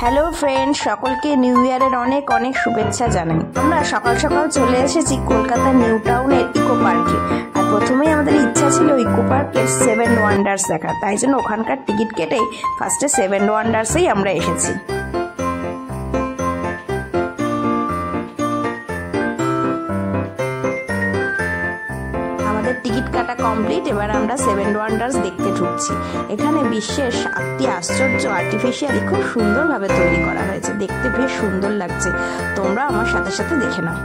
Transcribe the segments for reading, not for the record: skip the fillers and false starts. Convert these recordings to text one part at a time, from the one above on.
Hello friend, সকলকে new ইয়ারের অনেক অনেক শুভেচ্ছা জানাই। আমরা সকাল সকাল চলে এসেছি কলকাতা নিউ টাউনের ইকো পার্কে। আর প্রথমেই আমাদের ইচ্ছা ছিল ইকো পার্কের 7 ওয়ান্ডার্স দেখার, তাই জন্য ওখানকার টিকিট কেটেই ফার্স্টে 7 ওয়ান্ডার্সেই আমরা এসেছি। টিকিট কাটা কমপ্লিট, এবার আমরা 7 ওয়ান্ডার্স দেখতে ঢুকছি। এখানে বিশ্বের 7টি আশ্চর্য আর্টিফিশিয়ালি খুব সুন্দরভাবে তৈরি করা হয়েছে, দেখতে বেশ সুন্দর লাগছে। তোমরা আমার সাথে সাথে দেখে নাও।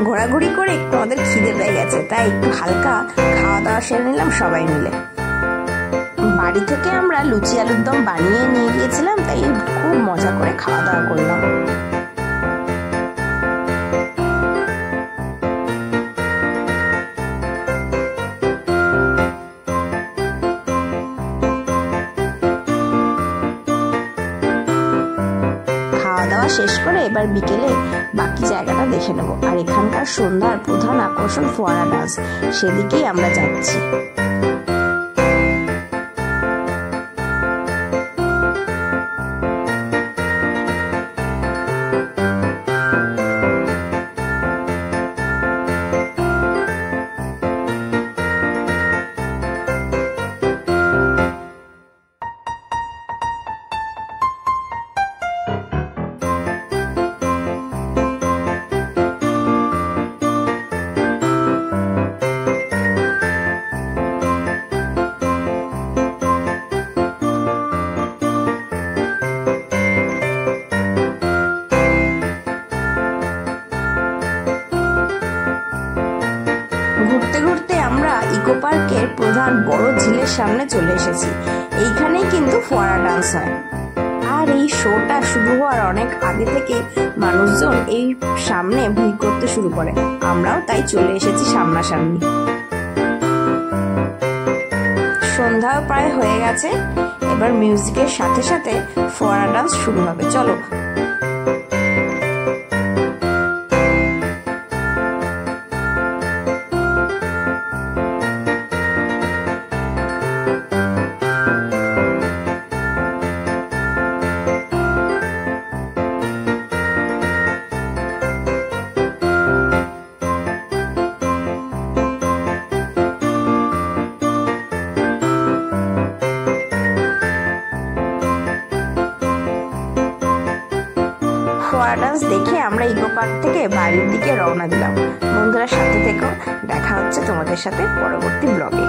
ঘোরাঘুরি করে একটু আমাদের খিদে পেয়ে গেছে, তাই একটু হালকা খাওয়া দাওয়া সেরে নিলাম সবাই মিলে। বাড়ি থেকে আমরা লুচি আলুর দম বানিয়ে নিয়ে গিয়েছিলাম, তাই খুব মজা করে খাওয়া দাওয়া করলাম। খাওয়া দাওয়া শেষ করে এবার বিকেলে বাকি জায়গাটা দেখে নেব। আর এখানকার সন্ধ্যার প্রধান আকর্ষণ ফোয়ারা ডান্স, সেদিকেই আমরা যাচ্ছি। ঘুরতে ঘুরতে আমরা ইকো পার্কের প্রধান বড় ঝিলের সামনে চলে এসেছি। এইখানেই কিন্তু ফোয়ারা ডান্স হয়। আর এই শোটা শুরু হওয়ার অনেক আগে থেকে মানুষজন এই সামনে ভিড় করতে শুরু করে, আমরাও তাই চলে এসেছি সামনাসামনি। সন্ধ্যাও প্রায় হয়ে গেছে, এবার মিউজিকের সাথে সাথে ফোয়ারা ডান্স শুরু হবে। চলো। ফোয়ারা ডান্স দেখে আমরা ইকো পার্ক থেকে বাড়ির দিকে রওনা দিলাম। বন্ধুরা সাথে থেকো, দেখা হচ্ছে তোমাদের সাথে পরবর্তী ব্লগে।